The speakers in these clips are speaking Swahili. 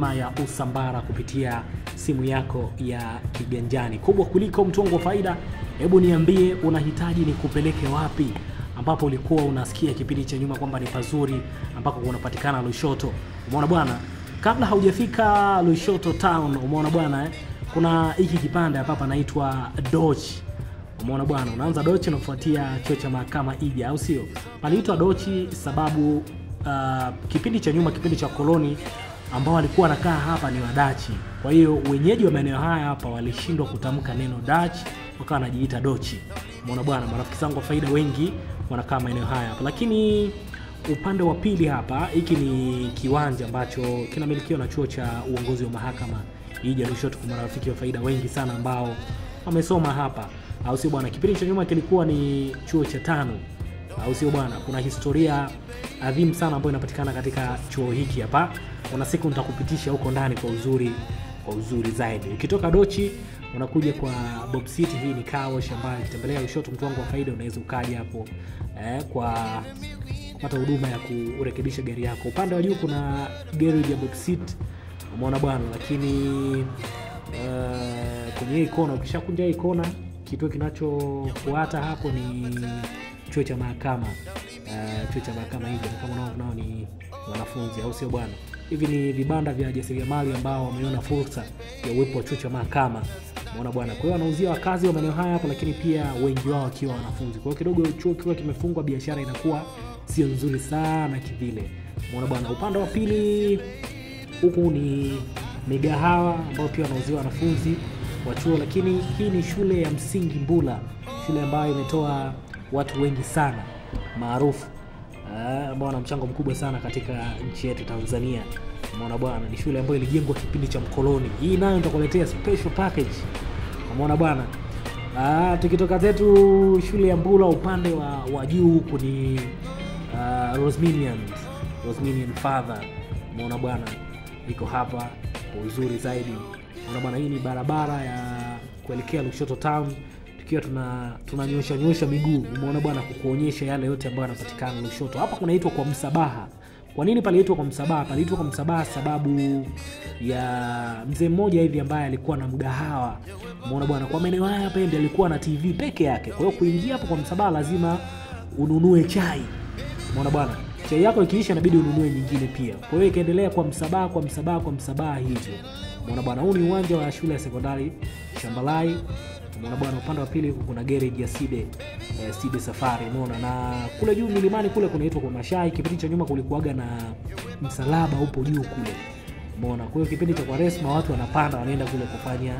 ya Usambara kupitia simu yako ya kiganjani. Kubwa kuliko mtongo faida, hebu niambie unahitaji nikupeleke wapi ambapo ulikuwa unasikia kipindi cha nyuma kwamba ni pazuri ambako kunapatikana Lushoto. Umeona bwana, kabla haujafika Lushoto town, umeona bwana kuna hiki kipande hapa panaitwa Dochi. Umeona bwana, unaanza Dochi na kufuatia chuo cha mahakama Ija, au sio? Panaitwa Dochi sababu kipindi cha nyuma, kipindi cha koloni ambao walikuwa wanakaa hapa ni Wadachi. Kwa hiyo wenyeji wa maeneo haya hapa walishindwa kutamka neno Dutch, wakawa wanajiita Dochi. Umeona bwana, marafiki zangu wa faida wengi wanakaa maeneo haya hapa. Lakini upande wa pili hapa, hiki ni kiwanja ambacho kinamilikiwa na chuo cha uongozi wa mahakama Ija Lushoto. Kwa marafiki wa faida wengi sana ambao wamesoma hapa, au sio bwana? Kipindi cha nyuma kilikuwa ni chuo cha tano, au sio bwana? Kuna historia adhimu sana ambayo inapatikana katika chuo hiki hapa. Kuna siku nitakupitisha huko ndani kwa uzuri zaidi. Ukitoka Dochi unakuja kwa Bob City, hii ni car wash ambayo ukitembelea Lushoto, mtu wangu wa faida, unaweza ukaja hapo kwa kupata huduma ya kurekebisha gari yako. Upande wa juu kuna garage ya Bob City, umeona bwana. Lakini kwenye hii kona, ukishakunja hii kona, kitu kinachofuata hapo ni chuo cha mahakama. Chuo cha mahakama hivi kama unaona ni wanafunzi, au sio bwana? Hivi ni vibanda vya jasiriamali ambao wameona fursa ya uwepo wa chuo cha mahakama. Umeona bwana, kwa hiyo wanauzia wakazi wa maeneo haya hapo, lakini pia wengi wao wakiwa wanafunzi. Kwa hiyo kidogo chuo kiwa kimefungwa, biashara inakuwa sio nzuri sana kivile. Umeona bwana, upande wa pili huku ni migahawa ambao pia wanauzia wanafunzi wa chuo. Lakini hii ni shule ya msingi Mbula, shule ambayo imetoa watu wengi sana maarufu ambao wana mchango mkubwa sana katika nchi yetu Tanzania. Umeona bwana, ni shule ambayo ilijengwa kipindi cha mkoloni. Hii nayo nitakuletea special package. Umeona bwana, tukitoka zetu shule ya Mbula, upande wa juu huko ni Rosminian Father. Umeona bwana, iko hapa kwa uzuri zaidi. Umeona bwana, hii ni barabara ya kuelekea Lushoto town, tukiwa tunanyosha miguu. Umeona bwana, kukuonyesha yale yote ambayo yanapatikana Lushoto. Hapa kunaitwa kwa Msabaha. Kwa nini paliitwa kwa Msabaha? Paliitwa kwa Msabaha sababu ya mzee mmoja hivi ambaye alikuwa na mgahawa. Umeona bwana, kwa maeneo haya hapa ndiye alikuwa na TV peke yake. Kwa hiyo kuingia hapo kwa Msabaha lazima ununue chai. Umeona bwana, chai yako ikiisha inabidi ununue nyingine pia. Kwa hiyo ikaendelea kwa Msabaha hivyo. Umeona bwana, huu ni uwanja wa shule ya sekondari Shambalai. Umeona bwana, upande wa pili kuna garage ya Side Safari. Umeona, na kule juu milimani kule kunaitwa kwa Mashai. Kipindi cha nyuma kulikuwaga na msalaba upo juu kule. Umeona, kwa hiyo kipindi cha Kwaresma watu wanapanda wanaenda kule kufanya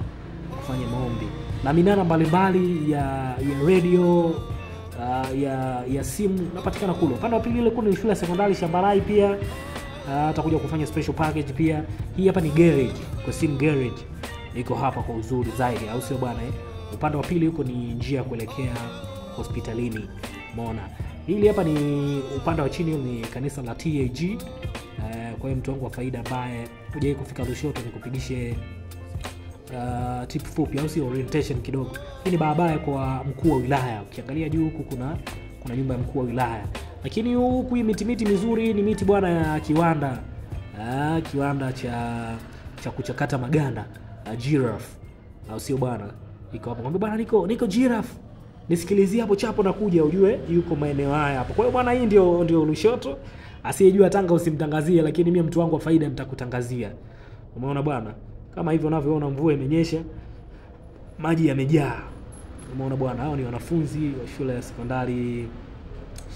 maombi. Na minara mbalimbali ya radio ya simu napatikana kule. Upande wa pili ile kuna shule ya sekondari Shambalai pia. Atakuja kufanya special package pia. Hii hapa ni garage, kwa simu garage iko hapa kwa uzuri zaidi, au sio bwana? Upande wa pili huko ni njia ya kuelekea hospitalini. Umeona, hili hapa ni upande wa chini ni kanisa la TAG. Kwa hiyo mtu wangu wa faida ambaye hujawahi kufika Lushoto, nikupigishe tip fupi, au sio, orientation kidogo. Hii ni barabara kwa mkuu wa wilaya. Ukiangalia juu huku kuna nyumba ya mkuu wa wilaya. Lakini huku hii miti mizuri ni miti bwana ya kiwanda. Kiwanda cha kuchakata maganda, Giraffe, au sio bwana? Iko hapo. Mwambie bwana, niko Giraffe, nisikilizie hapo chapo na kuja ujue yuko maeneo haya hapo. Kwa hiyo bwana, hii ndio Lushoto. Asiyejua Tanga usimtangazie, lakini mimi mtu wangu wa faida nitakutangazia. Umeona bwana, kama hivyo unavyoona mvua imenyesha, maji yamejaa. Umeona bwana, hao ni wanafunzi wa shule ya sekondari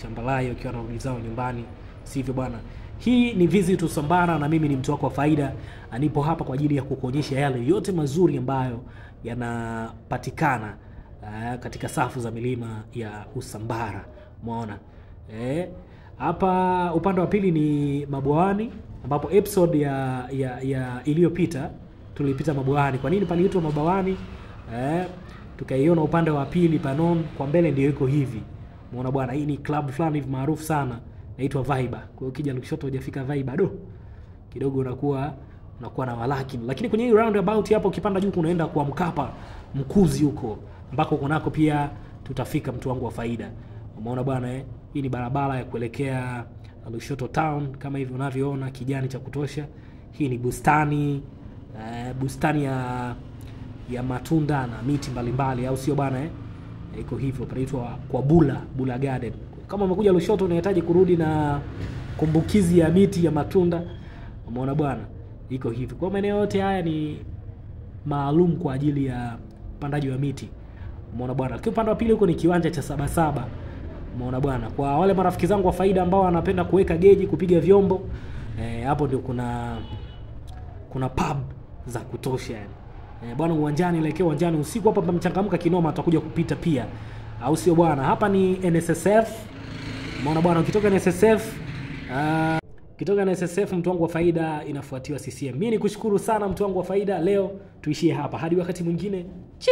Shambalai wakiwa wanarudi zao nyumbani, sivyo bwana? Hii ni Visit Usambara na mimi ni mtu wako wa faida. Nipo hapa kwa ajili ya kukuonyesha yale yote mazuri ambayo yanapatikana katika safu za milima ya Usambara. Umeona? Hapa upande wa pili ni Mabwani, ambapo episode ya iliyopita tulipita Mabwani. Kwa nini paliitwa Mabwani? Tukaiona upande wa pili panon, kwa mbele ndio iko hivi. Umeona bwana, hii ni club fulani maarufu sana inaitwa Viber. Kwa hiyo ukija Lushoto hujafika Viber kidogo unakuwa na walaki. Lakini kwenye hii roundabout hapo ukipanda juu unaenda kwa Mkapa Mkuzi huko, ambako kunako pia tutafika mtu wangu wa faida. Umeona bwana, hii ni barabara ya kuelekea Lushoto town kama hivi unavyoona, kijani cha kutosha. Hii ni bustani bustani ya matunda na miti mbalimbali, au sio bana iko hivyo, panaitwa kwa Bula Garden. Kama umekuja Lushoto unahitaji kurudi na kumbukizi ya miti ya matunda, umeona bwana, iko hivyo. Kwa maeneo yote haya ni maalum kwa ajili ya upandaji wa miti, umeona bwana. Kwa upande wa pili huko ni kiwanja cha Sabasaba, umeona bwana. Kwa wale marafiki zangu wa faida ambao wanapenda kuweka geji, kupiga vyombo, hapo ndio kuna pub za kutosha bwana. Uwanjani, elekea uwanjani usiku, hapa pamechangamka kinoma, atakuja kupita pia, au sio bwana. Hapa ni NSSF, umeona bwana. Ukitoka NSSF mtu wangu wa faida, inafuatiwa CCM. Mimi nikushukuru sana mtu wangu wa faida, leo tuishie hapa hadi wakati mwingine. Chi.